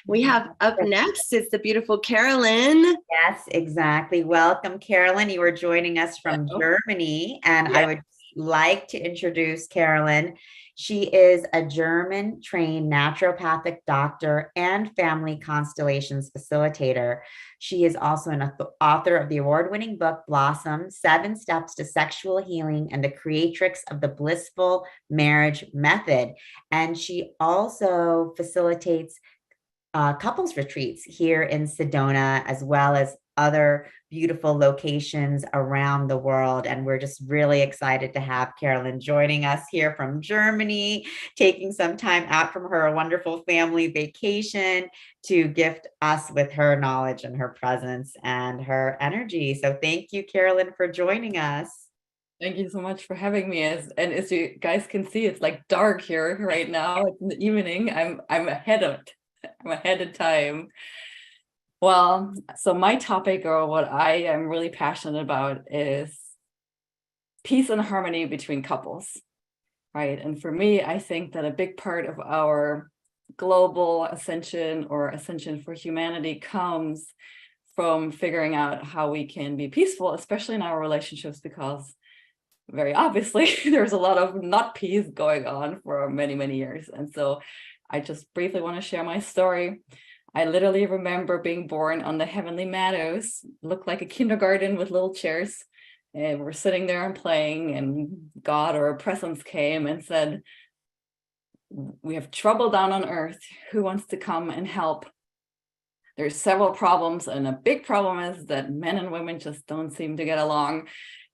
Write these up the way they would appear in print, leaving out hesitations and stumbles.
We have up next, it's the beautiful Carolin. Yes, exactly. Welcome, Carolyn. You are joining us from Germany, and I Yeah. would like to introduce Carolyn. She is a German trained naturopathic doctor and family constellations facilitator. She is also an author of the award winning book Blossom 7 Steps to Sexual Healing and the Creatrix of the Blissful Marriage Method. And she also facilitates couples retreats here in Sedona, as well as other beautiful locations around the world. And we're just really excited to have Carolyn joining us here from Germany, taking some time out from her wonderful family vacation to gift us with her knowledge and her presence and her energy. So thank you, Carolyn, for joining us. Thank you so much for having me. As you guys can see, it's like dark here right now. It's in the evening. I'm ahead of time. Well, so my topic, or what I am really passionate about, is peace and harmony between couples, right? And for me, I think that a big part of our global ascension or ascension for humanity comes from figuring out how we can be peaceful, especially in our relationships, because very obviously there's a lot of not peace going on for many, many years. And so I just briefly want to share my story. I literally remember being born on the Heavenly Meadows, looked like a kindergarten with little chairs. And we're sitting there and playing, and God or a presence came and said, "We have trouble down on earth. Who wants to come and help?" There's several problems, and a big problem is that men and women just don't seem to get along.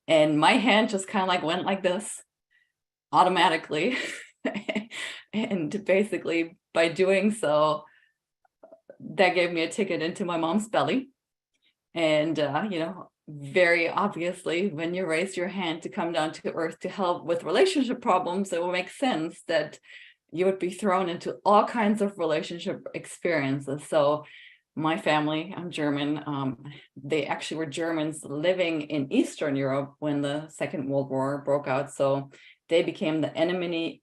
And my hand just kind of like went like this automatically. And basically by doing so, that gave me a ticket into my mom's belly. And, very obviously, when you raise your hand to come down to earth to help with relationship problems, it will make sense that you would be thrown into all kinds of relationship experiences. So my family, I'm German. They actually were Germans living in Eastern Europe when the Second World War broke out. So they became the enemy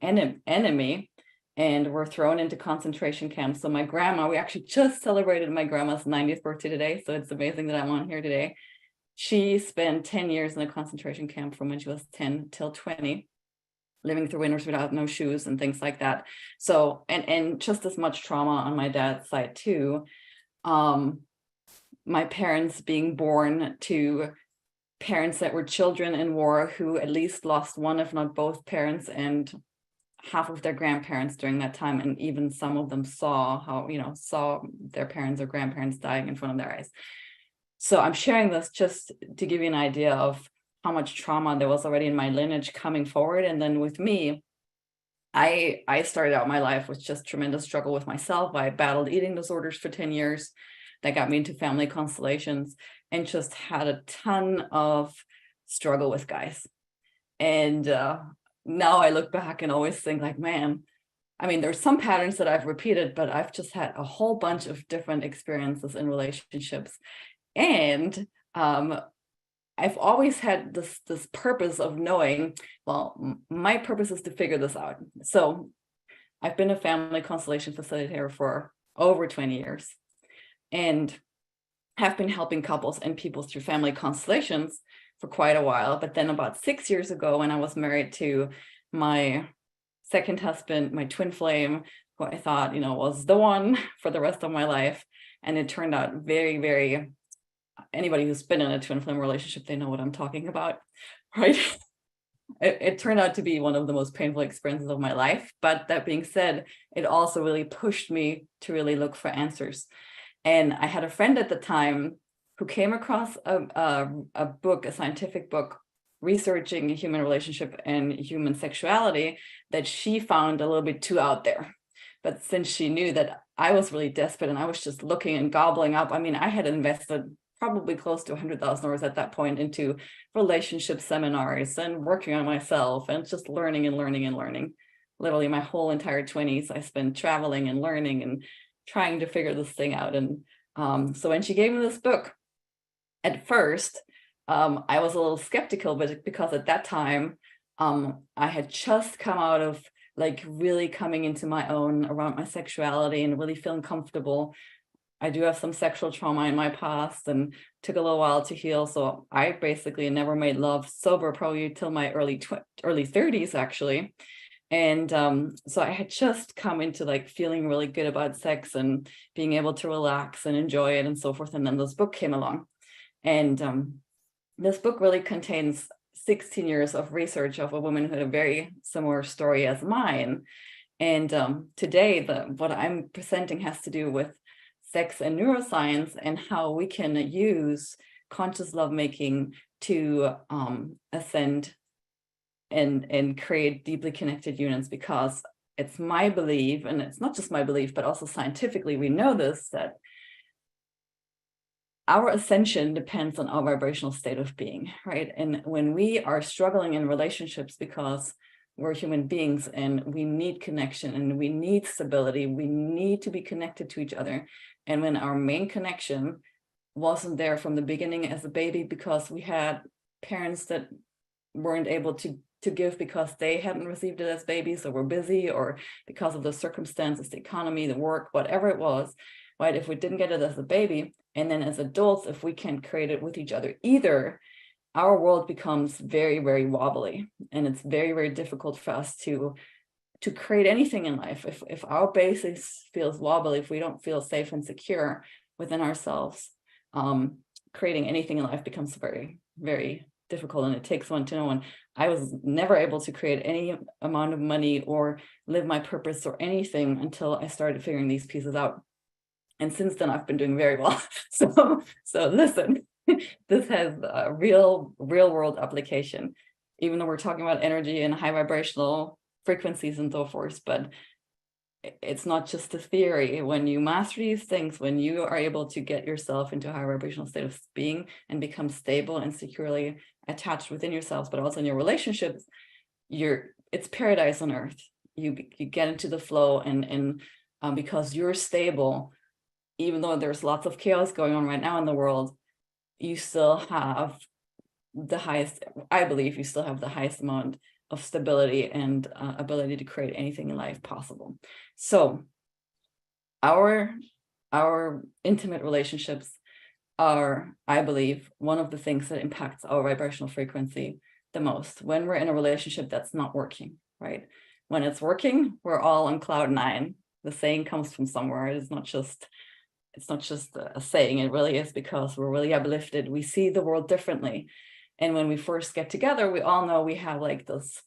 and were thrown into concentration camps. So my grandma, we actually just celebrated my grandma's 90th birthday today. So it's amazing that I'm on here today. She spent 10 years in a concentration camp from when she was 10 till 20, living through winters without no shoes and things like that. So, and just as much trauma on my dad's side too. My parents being born to parents that were children in war who at least lost one, if not both parents, and half of their grandparents during that time. And even some of them saw their parents or grandparents dying in front of their eyes. So I'm sharing this just to give you an idea of how much trauma there was already in my lineage coming forward. And then with me, I started out my life with just tremendous struggle with myself. I battled eating disorders for 10 years. That got me into family constellations and just had a ton of struggle with guys. And now I look back and always think like, man, I mean, there's some patterns that I've repeated, but I've just had a whole bunch of different experiences in relationships. And I've always had this purpose of knowing, well, my purpose is to figure this out. So I've been a family constellation facilitator for over 20 years and have been helping couples and people through family constellations for quite a while. But then about 6 years ago, when I was married to my second husband, my twin flame, who I thought, was the one for the rest of my life. And it turned out very, very, anybody who's been in a twin flame relationship, they know what I'm talking about, right? It turned out to be one of the most painful experiences of my life. But that being said, it also really pushed me to really look for answers. And I had a friend at the time who came across a book, a scientific book, researching human relationship and human sexuality that she found a little bit too out there. But since she knew that I was really desperate and I was just looking and gobbling up, I mean, I had invested probably close to $100,000 at that point into relationship seminars and working on myself and just learning and learning and learning. Literally my whole entire 20s, I spent traveling and learning and trying to figure this thing out. And so when she gave me this book, at first, I was a little skeptical, but because at that time, I had just come out of like really coming into my own around my sexuality and really feeling comfortable. I do have some sexual trauma in my past and took a little while to heal. So I basically never made love sober, probably till my early 30s, actually. And so I had just come into like feeling really good about sex and being able to relax and enjoy it and so forth. And then this book came along. And this book really contains 16 years of research of a woman who had a very similar story as mine. And today, what I'm presenting has to do with sex and neuroscience and how we can use conscious lovemaking to ascend and create deeply connected unions, because it's my belief, and it's not just my belief, but also scientifically we know this, that our ascension depends on our vibrational state of being, right? And when we are struggling in relationships because we're human beings and we need connection and we need stability, we need to be connected to each other. And when our main connection wasn't there from the beginning as a baby because we had parents that weren't able to give because they hadn't received it as babies or were busy, or because of the circumstances, the economy, the work, whatever it was, right? If we didn't get it as a baby, and then as adults, if we can't create it with each other either, our world becomes very, very wobbly, and it's very, very difficult for us to create anything in life. If our basis feels wobbly, if we don't feel safe and secure within ourselves, creating anything in life becomes very, very difficult, and it takes one to know one. I was never able to create any amount of money or live my purpose or anything until I started figuring these pieces out. And since then, I've been doing very well. So listen, this has a real world application, even though we're talking about energy and high vibrational frequencies and so forth, but it's not just a theory. When you master these things, when you are able to get yourself into a high vibrational state of being and become stable and securely attached within yourselves, but also in your relationships, it's paradise on earth. You get into the flow, and because you're stable, even though there's lots of chaos going on right now in the world, you still have the highest, I believe you still have the highest amount of stability and ability to create anything in life possible. So our intimate relationships are, I believe, one of the things that impacts our vibrational frequency the most when we're in a relationship that's not working, right? When it's working, we're all on cloud 9. The saying comes from somewhere. It's not just a saying. It really is, because we're really uplifted. We see the world differently. And when we first get together, we all know we have like this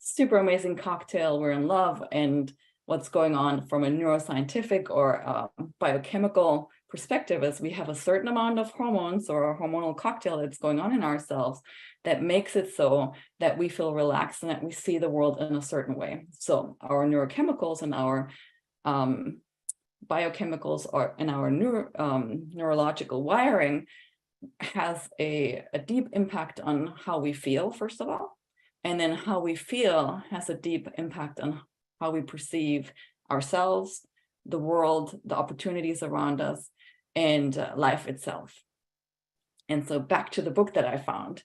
super amazing cocktail. We're in love. And what's going on from a neuroscientific or biochemical perspective is we have a certain amount of hormones or a hormonal cocktail that's going on in ourselves that makes it so that we feel relaxed and that we see the world in a certain way. So our neurochemicals and our biochemicals are in our neurological wiring has a deep impact on how we feel, first of all, and then how we feel has a deep impact on how we perceive ourselves, the world, the opportunities around us, and life itself. And so back to the book that I found,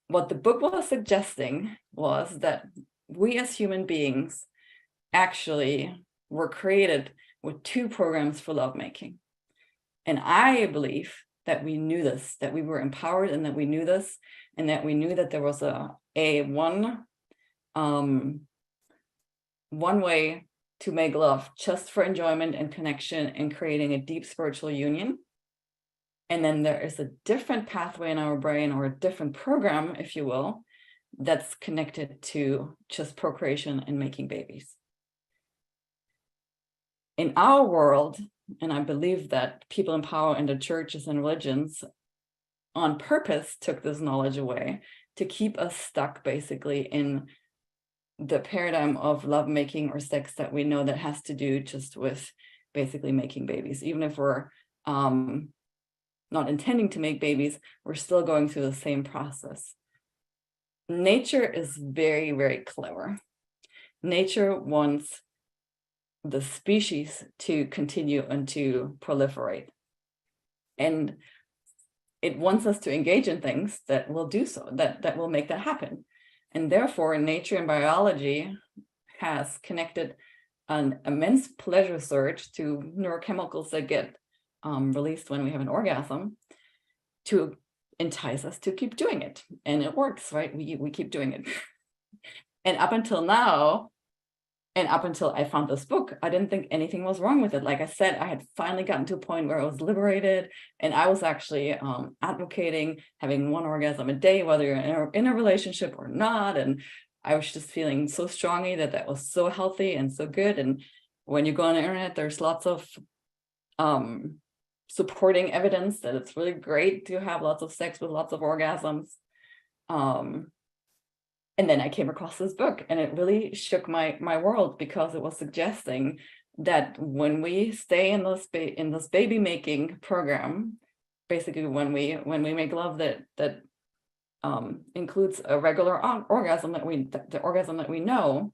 what the book was suggesting was that we as human beings actually were created with 2 programs for lovemaking. And I believe that we knew this, that we were empowered, and that we knew this, and that we knew that there was one way to make love just for enjoyment and connection and creating a deep spiritual union. And then there is a different pathway in our brain, or a different program, if you will, that's connected to just procreation and making babies. In our world, and I believe that people in power in the churches and religions on purpose took this knowledge away to keep us stuck basically in the paradigm of lovemaking or sex that we know that has to do just with basically making babies. Even if we're not intending to make babies, we're still going through the same process. Nature is very, very clever. Nature wants the species to continue and to proliferate. And it wants us to engage in things that will do so, that will make that happen. And therefore, nature and biology has connected an immense pleasure surge to neurochemicals that get released when we have an orgasm to entice us to keep doing it. And it works, right? We keep doing it. And up until now, and up until I found this book, I didn't think anything was wrong with it. Like I said, I had finally gotten to a point where I was liberated, and I was actually advocating having one orgasm a day, whether you're in a relationship or not. And I was just feeling so strongly that that was so healthy and so good. And when you go on the internet, there's lots of supporting evidence that it's really great to have lots of sex with lots of orgasms. And then I came across this book, and it really shook my world, because it was suggesting that when we stay in this baby making program, basically when we make love that includes a regular orgasm the orgasm that we know,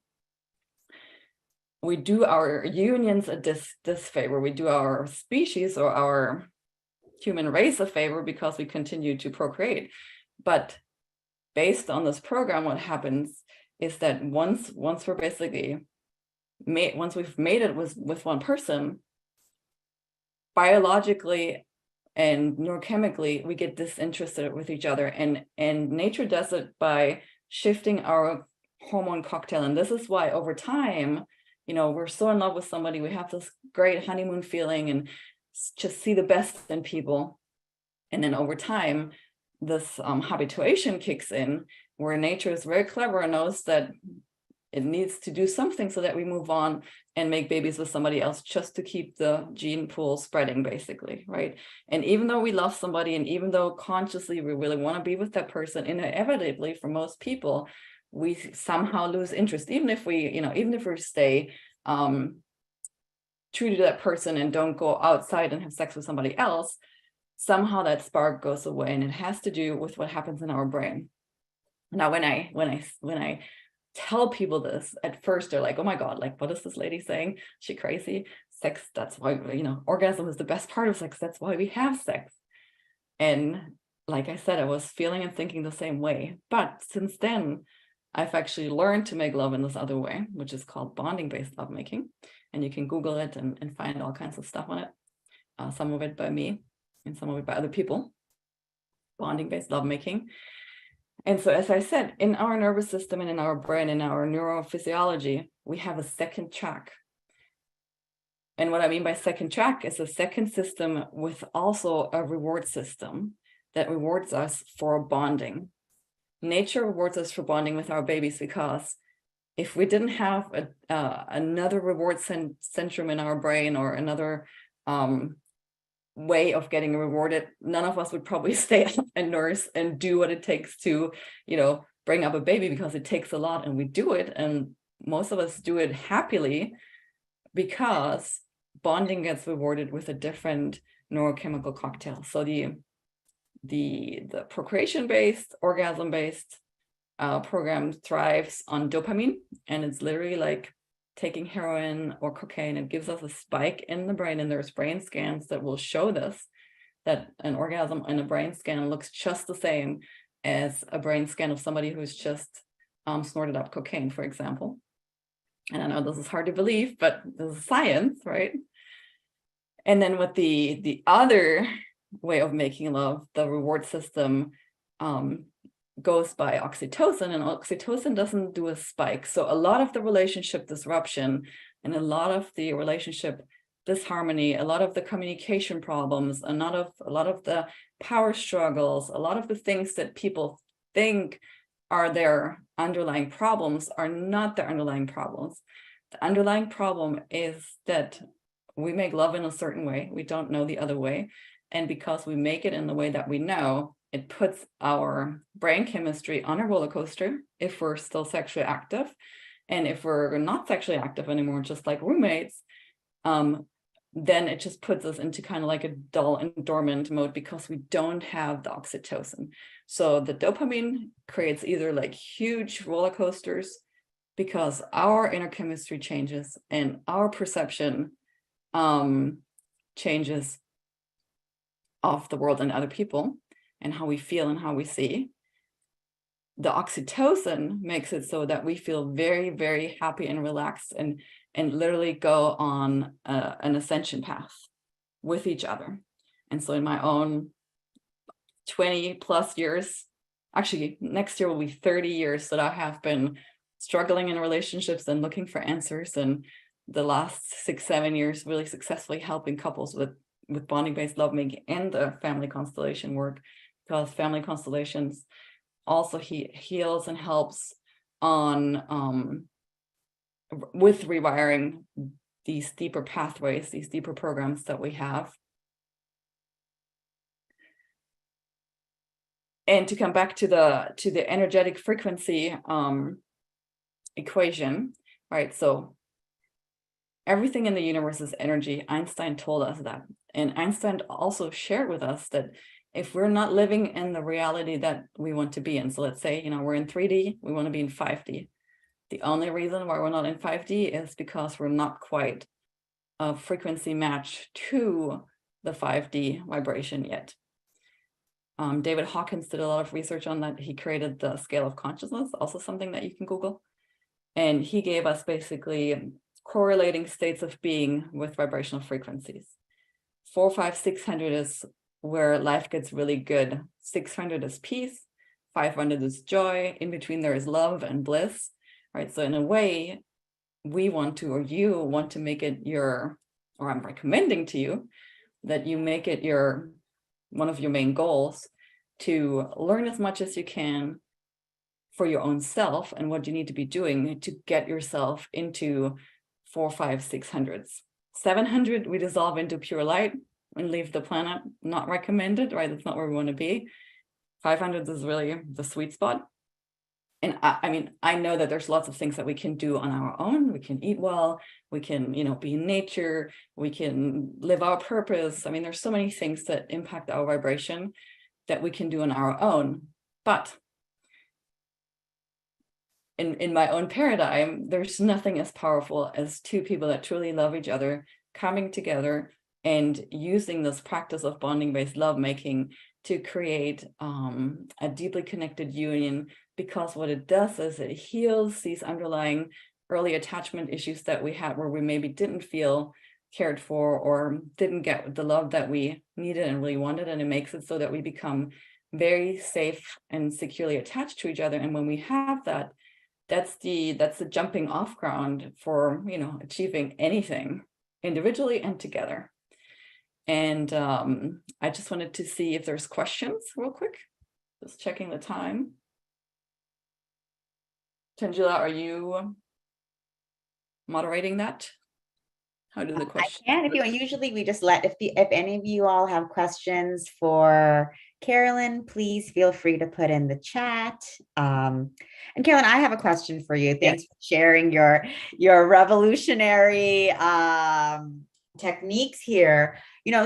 we do our unions a disfavor. We do our species or our human race a favor, because we continue to procreate. But based on this program, what happens is that once we're basically once we've made it with one person, biologically and neurochemically, we get disinterested with each other. And nature does it by shifting our hormone cocktail. And this is why over time, we're so in love with somebody, we have this great honeymoon feeling and just see the best in people. And then over time, this habituation kicks in, where nature is very clever and knows that it needs to do something so that we move on and make babies with somebody else, just to keep the gene pool spreading, basically, right? And even though we love somebody, and even though consciously we really want to be with that person, inevitably for most people, we somehow lose interest, even if we stay true to that person and don't go outside and have sex with somebody else. Somehow that spark goes away, and it has to do with what happens in our brain. Now, when I tell people this, at first they're like, "Oh my God, like, what is this lady saying? Is she crazy? Sex, that's why, orgasm is the best part of sex. That's why we have sex." And like I said, I was feeling and thinking the same way. But since then, I've actually learned to make love in this other way, which is called bonding-based lovemaking. And you can Google it and find all kinds of stuff on it. Some of it by me, and some of it by other people. Bonding-based lovemaking. And so, as I said, in our nervous system and in our brain, in our neurophysiology, we have a second track. And what I mean by second track is a second system with also a reward system that rewards us for bonding. Nature rewards us for bonding with our babies, because if we didn't have another reward centrum in our brain, or another way of getting rewarded, none of us would probably stay up and nurse and do what it takes to, bring up a baby, because it takes a lot, and we do it. And most of us do it happily, because bonding gets rewarded with a different neurochemical cocktail. So the procreation-based, orgasm-based program thrives on dopamine, and it's literally like taking heroin or cocaine. It gives us a spike in the brain, and there's brain scans that will show this, that an orgasm in a brain scan looks just the same as a brain scan of somebody who's just snorted up cocaine, for example. And I know this is hard to believe, but this is science, right? And then with the other way of making love, the reward system goes by oxytocin, and oxytocin doesn't do a spike. So a lot of the relationship disruption, and a lot of the relationship disharmony, a lot of the communication problems, a lot of the power struggles, a lot of the things that people think are their underlying problems are not their underlying problems. The underlying problem is that we make love in a certain way. We don't know the other way. And because we make it in the way that we know, it puts our brain chemistry on a roller coaster if we're still sexually active. And if we're not sexually active anymore, just like roommates, then it just puts us into kind of like a dull and dormant mode, because we don't have the oxytocin. So the dopamine creates either like huge roller coasters, because our inner chemistry changes and our perception changes of the world and other people, and how we feel and how we see. the oxytocin makes it so that we feel very, very happy and relaxed and literally go on an ascension path with each other. And so in my own 20 plus years, actually next year will be 30 years that I have been struggling in relationships and looking for answers, and the last 6-7 years really successfully helping couples with bonding-based lovemaking and the family constellation work, because family constellations also heals and helps on with rewiring these deeper pathways, these deeper programs that we have. And to come back to the energetic frequency equation, right? So everything in the universe is energy. Einstein told us that. And Einstein also shared with us that if we're not living in the reality that we want to be in, so let's say, we're in 3D, we want to be in 5D. The only reason why we're not in 5D is because we're not quite a frequency match to the 5D vibration yet. David Hawkins did a lot of research on that. He created the scale of consciousness, also something that you can Google. And he gave us basically correlating states of being with vibrational frequencies. 4, 5, 600 is where life gets really good. 600 is peace. 500 is joy. In between there is love and bliss, right? So in a way, we want to, or you want to make it your, or I'm recommending to you that you make it your, one of your main goals to learn as much as you can for your own self and what you need to be doing to get yourself into 4, 5, 600s. 700, we dissolve into pure light and leave the planet. Not recommended, right? That's not where we want to be. 500 is really the sweet spot. And I mean, I know that there's lots of things that we can do on our own. We can eat well, we can, be in nature, we can live our purpose. I mean, there's so many things that impact our vibration that we can do on our own. But in my own paradigm, there's nothing as powerful as two people that truly love each other coming together and using this practice of bonding-based lovemaking to create a deeply connected union, because what it does is it heals these underlying early attachment issues that we had, where we maybe didn't feel cared for or didn't get the love that we needed and really wanted. And it makes it so that we become very safe and securely attached to each other. And when we have that, that's the jumping off ground for, achieving anything individually and together. And I just wanted to see if there's questions real quick. Just checking the time. Tangela, are you moderating that? How do the questions? I can, if you want. Usually we just let, if any of you all have questions for Carolin, please feel free to put in the chat. And Carolin, I have a question for you. Thanks for sharing your revolutionary techniques here.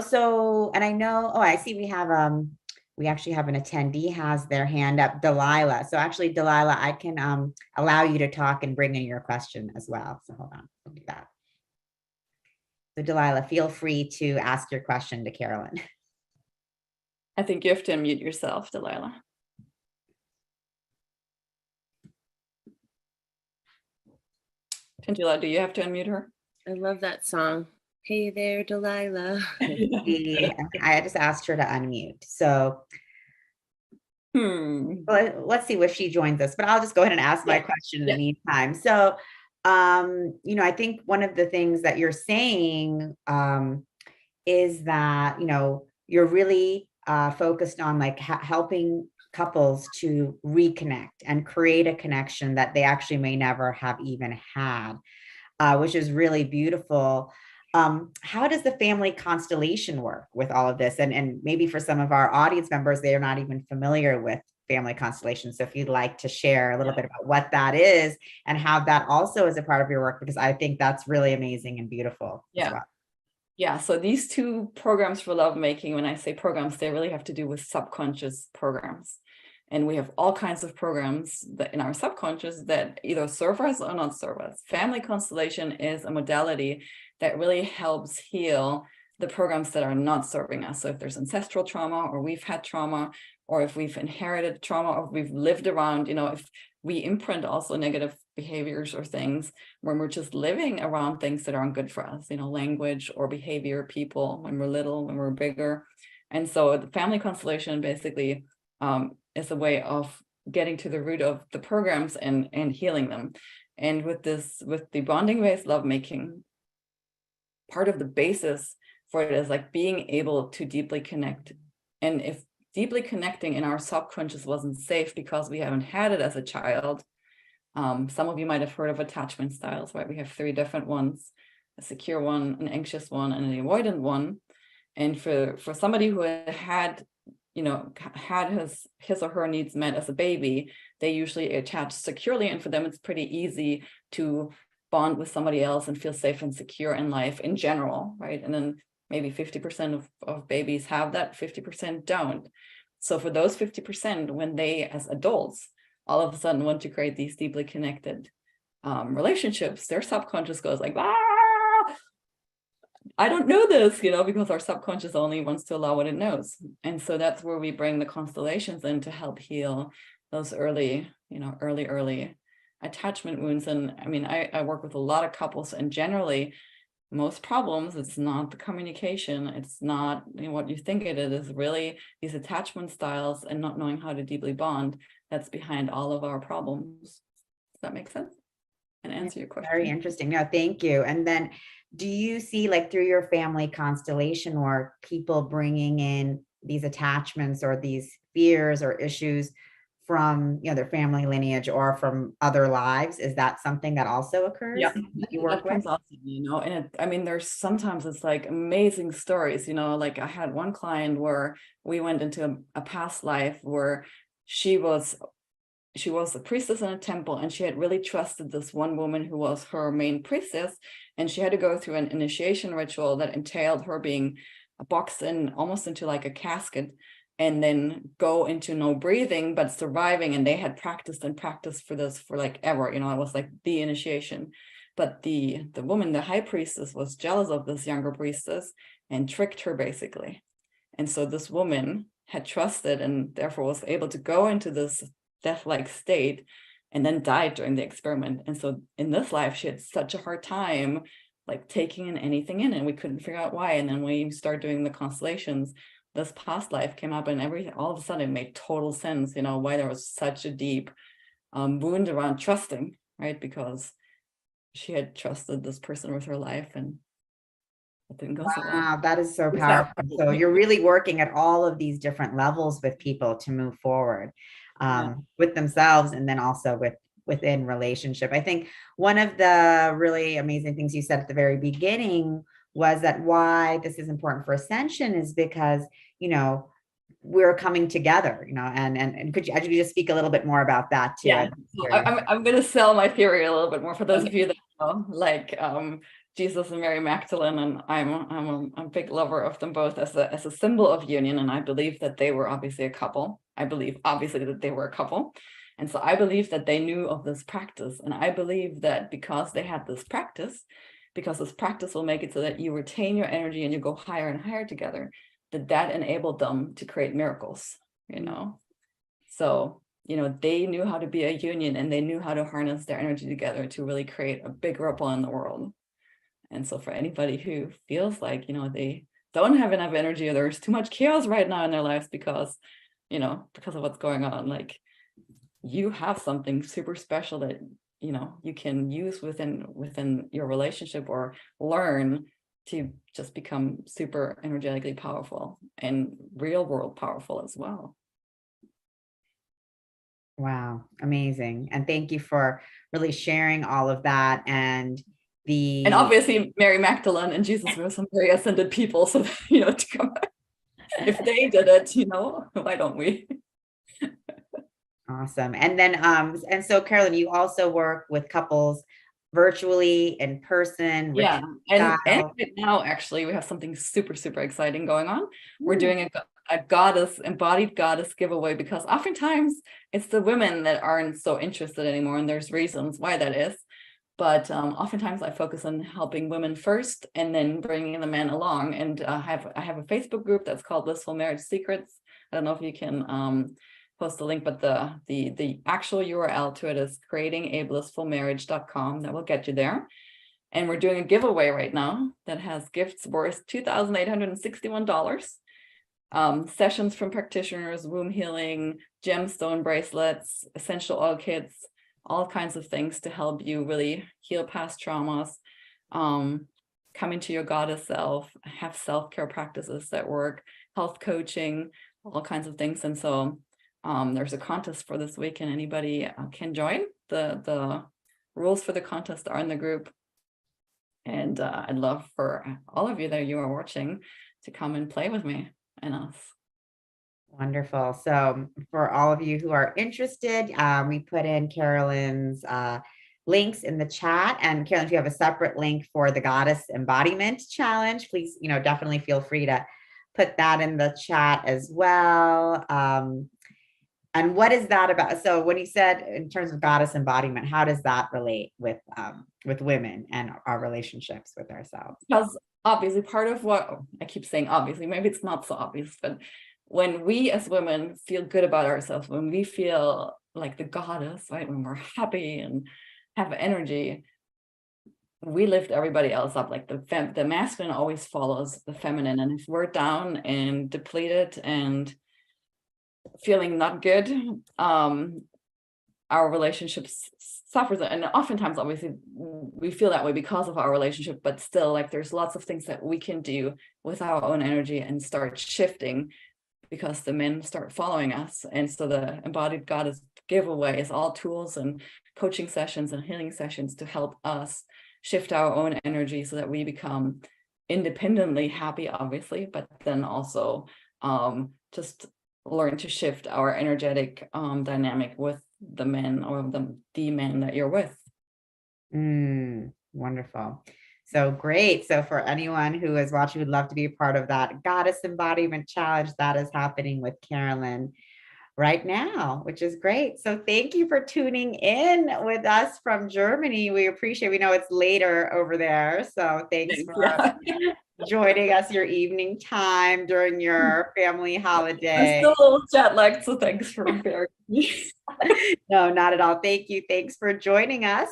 So, and I know, I see we have we actually have an attendee has their hand up, Delilah. So actually, Delilah, I can allow you to talk and bring in your question as well. So hold on, we'll do that. So Delilah, feel free to ask your question to Carolin. I think you have to unmute yourself, Delilah. Tangela, do you have to unmute her? I love that song. Hey there, Delilah. I just asked her to unmute. So let's see if she joins us, but I'll just go ahead and ask my question in the meantime. So, I think one of the things that you're saying is that, you're really focused on like helping couples to reconnect and create a connection that they actually may never have even had, which is really beautiful. How does the family constellation work with all of this? And maybe for some of our audience members, they are not even familiar with family constellation. So if you'd like to share a little bit about what that is and how that also is a part of your work, because I think that's really amazing and beautiful as well. Yeah, so these two programs for lovemaking, when I say programs, they really have to do with subconscious programs. And we have all kinds of programs that in our subconscious that either serve us or not serve us. Family constellation is a modality that really helps heal the programs that are not serving us. So if there's ancestral trauma, or we've had trauma, or if we've inherited trauma, or if we've lived around, if we imprint also negative behaviors or things when we're just living around things that aren't good for us, language or behavior, people, when we're little, when we're bigger. And so the family constellation basically is a way of getting to the root of the programs and healing them. And with the bonding-based lovemaking, part of the basis for it is like being able to deeply connect. And if deeply connecting in our subconscious wasn't safe because we haven't had it as a child, some of you might have heard of attachment styles, right? We have 3 different ones: a secure one, an anxious one, and an avoidant one. And for somebody who had his or her needs met as a baby, they usually attach securely, and for them it's pretty easy to bond with somebody else and feel safe and secure in life in general, right? And then maybe 50% of babies have that, 50% don't. So for those 50%, when they as adults all of a sudden want to create these deeply connected relationships, their subconscious goes like, I don't know this, because our subconscious only wants to allow what it knows. And so that's where we bring the constellations in to help heal those early attachment wounds. And I mean, I work with a lot of couples, and generally most problems, it's not the communication, it's not what you think it is really these attachment styles and not knowing how to deeply bond that's behind all of our problems. Does that make sense and answer your question? Very interesting. No, thank you. And then do you see, like, through your family constellation work, people bringing in these attachments or these fears or issues from their family lineage or from other lives? Is that something that also occurs? Yeah, that you work with? And I mean, there's sometimes it's like amazing stories, like I had one client where we went into a past life where she was a priestess in a temple, and she had really trusted this one woman who was her main priestess, and she had to go through an initiation ritual that entailed her being boxed in almost into like a casket, and then go into no breathing but surviving. And they had practiced for this for like ever, it was like the initiation. But the woman, the high priestess, was jealous of this younger priestess and tricked her basically. And so this woman had trusted and therefore was able to go into this death-like state and then died during the experiment. And so in this life, she had such a hard time like taking in anything in, and we couldn't figure out why. And then when we started doing the constellations, this past life came up, and all of a sudden it made total sense, why there was such a deep wound around trusting, right? Because she had trusted this person with her life, and it didn't go so well. Wow, that is so powerful. So you're really working at all of these different levels with people to move forward with themselves, and then also within relationship. I think one of the really amazing things you said at the very beginning was that why this is important for Ascension is because, we're coming together, and could you just speak a little bit more about that too? Yeah, I'm going to sell my theory a little bit more for those of you that know, like Jesus and Mary Magdalene, and I'm a big lover of them both as a symbol of union, and I believe that they were obviously a couple. I believe obviously that they were a couple, and so I believe that they knew of this practice, and I believe that because they had this practice, because this practice will make it so that you retain your energy and you go higher and higher together, that enabled them to create miracles, So, they knew how to be a union, and they knew how to harness their energy together to really create a big ripple in the world. And so for anybody who feels like, they don't have enough energy, or there's too much chaos right now in their lives because of what's going on, like, you have something super special that you can use within your relationship, or learn to just become super energetically powerful and real world powerful as well. Wow, amazing. And thank you for really sharing all of that. And obviously Mary Magdalene and Jesus were some very ascended people, so to come back, if they did it, why don't we? Awesome. And then and so Carolin, you also work with couples virtually, in person. Yeah, and right now actually we have something super, super exciting going on. We're doing a embodied goddess giveaway, because oftentimes it's the women that aren't so interested anymore, and there's reasons why that is. But oftentimes I focus on helping women first and then bringing the men along. And I have a Facebook group that's called Blissful Marriage Secrets. I don't know if you can post the link, but the actual URL to it is creatingablissfulmarriage.com. That will get you there. And we're doing a giveaway right now that has gifts worth $2,861. Sessions from practitioners, womb healing, gemstone bracelets, essential oil kits, all kinds of things to help you really heal past traumas, come into your goddess self, have self-care practices that work, health coaching, all kinds of things. And so there's a contest for this week, and anybody can join. The rules for the contest are in the group. And I'd love for all of you that you are watching to come and play with me and us. Wonderful. So for all of you who are interested, we put in Carolin's links in the chat. And Carolin, if you have a separate link for the Goddess Embodiment Challenge, please, definitely feel free to put that in the chat as well. And what is that about? So when you said in terms of goddess embodiment, how does that relate with women and our relationships with ourselves? Because obviously part of what I keep saying, obviously, maybe it's not so obvious, but when we as women feel good about ourselves, when we feel like the goddess, right, when we're happy and have energy, we lift everybody else up. Like the masculine always follows the feminine. And if we're down and depleted and feeling not good, our relationships suffers. And oftentimes, obviously, we feel that way because of our relationship, but still, like, there's lots of things that we can do with our own energy and start shifting because the men start following us. And so the Embodied Goddess giveaway is all tools and coaching sessions and healing sessions to help us shift our own energy so that we become independently happy, obviously, but then also just learn to shift our energetic dynamic with the men or the men that you're with. Wonderful. So great. So for anyone who is watching, would love to be a part of that Goddess Embodiment Challenge that is happening with Carolin right now, which is great. So thank you for tuning in with us from Germany. We appreciate, we know it's later over there. So thanks for joining us your evening time during your family holiday. I'm still a little jet lagged, so thanks for bearing me. No, not at all. Thank you. Thanks for joining us.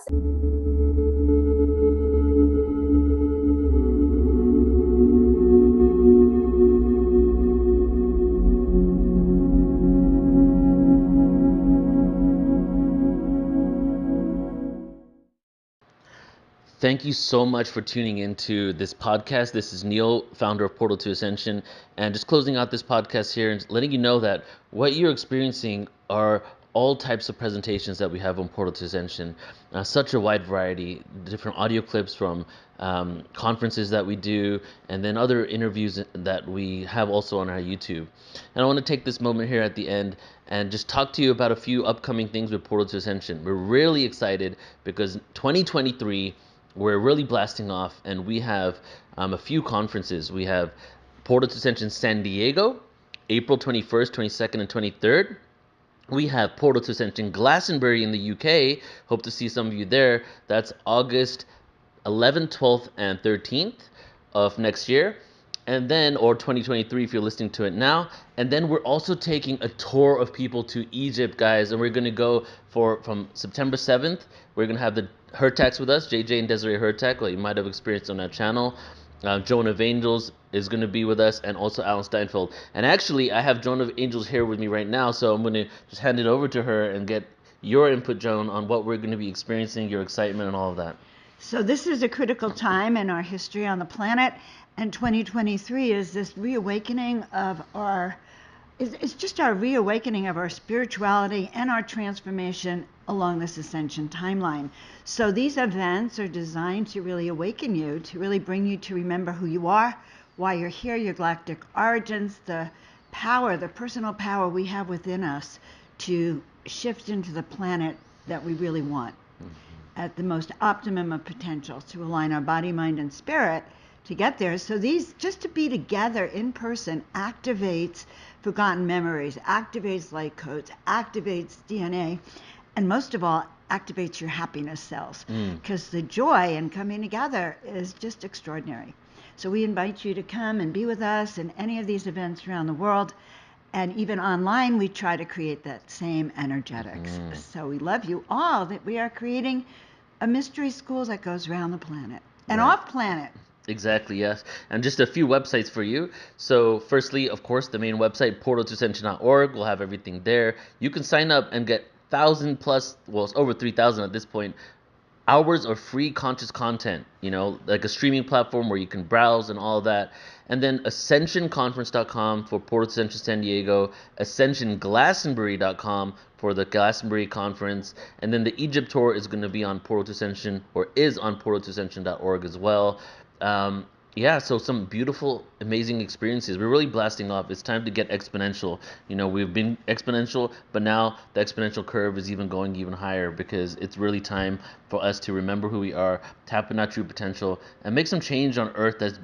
Thank you so much for tuning into this podcast. This is Neil, founder of Portal to Ascension, and just closing out this podcast here and letting you know that what you're experiencing are all types of presentations that we have on Portal to Ascension. Such a wide variety, different audio clips from conferences that we do, and then other interviews that we have also on our YouTube. And I want to take this moment here at the end and just talk to you about a few upcoming things with Portal to Ascension. We're really excited because 2023, we're really blasting off, and we have a few conferences. We have Portal to Ascension San Diego, April 21st, 22nd, and 23rd. We have Portal to Ascension Glastonbury in the UK. Hope to see some of you there. That's August 11th, 12th, and 13th of next year. And then, or 2023 if you're listening to it now. And then we're also taking a tour of people to Egypt, guys. And we're going to go from September 7th. We're going to have the Hertax with us, JJ and Desiree Hertax, what you might have experienced on that channel. Joan of Angels is going to be with us, and also Alan Steinfeld. And actually, I have Joan of Angels here with me right now, so I'm going to just hand it over to her and get your input, Joan, on what we're going to be experiencing, your excitement, and all of that. So this is a critical time in our history on the planet, and 2023 is this reawakening of it's just our reawakening of our spirituality and our transformation along this ascension timeline. So these events are designed to really awaken you, to really bring you to remember who you are, why you're here, your galactic origins, the power, the personal power we have within us to shift into the planet that we really want at the most optimum of potential, to align our body, mind, and spirit to get there. So these, just to be together in person, activates forgotten memories, activates light codes, activates DNA, and most of all, activates your happiness cells, because the joy in coming together is just extraordinary. So we invite you to come and be with us in any of these events around the world. And even online, we try to create that same energetics. So we love you all, that we are creating a mystery school that goes around the planet and off planet. Exactly, yes. And just a few websites for you. So firstly, of course, the main website, portaltoascension.org. We'll have everything there. You can sign up and get 1,000 plus, well, it's over 3,000 at this point, hours of free conscious content, like a streaming platform where you can browse and all of that. And then ascensionconference.com for Portal to Ascension San Diego, ascensionglastonbury.com for the Glastonbury conference, and then the Egypt tour is going to be on Portal to Ascension, or is on portaltoascension.org as well. So some beautiful, amazing experiences. We're really blasting off. It's time to get exponential. We've been exponential, but now the exponential curve is even going even higher, because it's really time for us to remember who we are, tap into our true potential, and make some change on Earth that's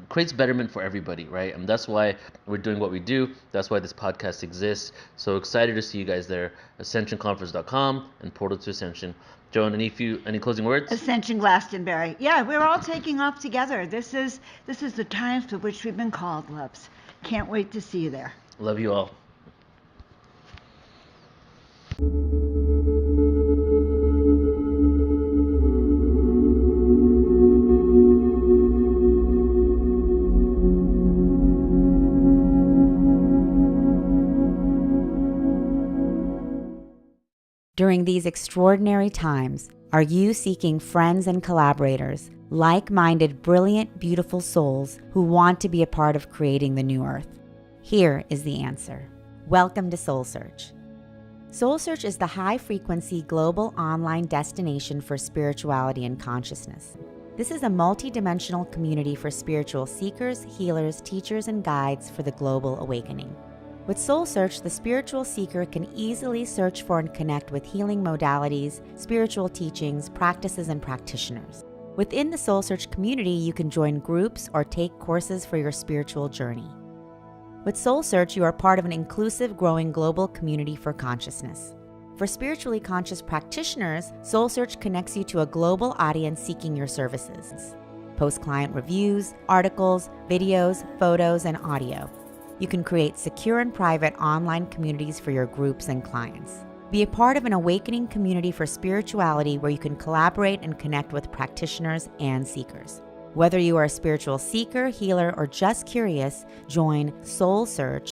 creates betterment for everybody, right? And that's why we're doing what we do. That's why this podcast exists. So excited to see you guys there. AscensionConference.com and Portal to Ascension. Joan, any closing words? Ascension Glastonbury. Yeah, we're all taking off together. This is the time for which we've been called, loves. Can't wait to see you there. Love you all. During these extraordinary times, are you seeking friends and collaborators, like-minded, brilliant, beautiful souls who want to be a part of creating the new Earth? Here is the answer. Welcome to SoulSearch. SoulSearch is the high-frequency global online destination for spirituality and consciousness. This is a multi-dimensional community for spiritual seekers, healers, teachers, and guides for the global awakening. With SoulSearch, the spiritual seeker can easily search for and connect with healing modalities, spiritual teachings, practices, and practitioners. Within the SoulSearch community, you can join groups or take courses for your spiritual journey. With SoulSearch, you are part of an inclusive, growing global community for consciousness. For spiritually conscious practitioners, SoulSearch connects you to a global audience seeking your services. Post client reviews, articles, videos, photos, and audio. You can create secure and private online communities for your groups and clients. Be a part of an awakening community for spirituality where you can collaborate and connect with practitioners and seekers. Whether you are a spiritual seeker, healer, or just curious, join SoulSearch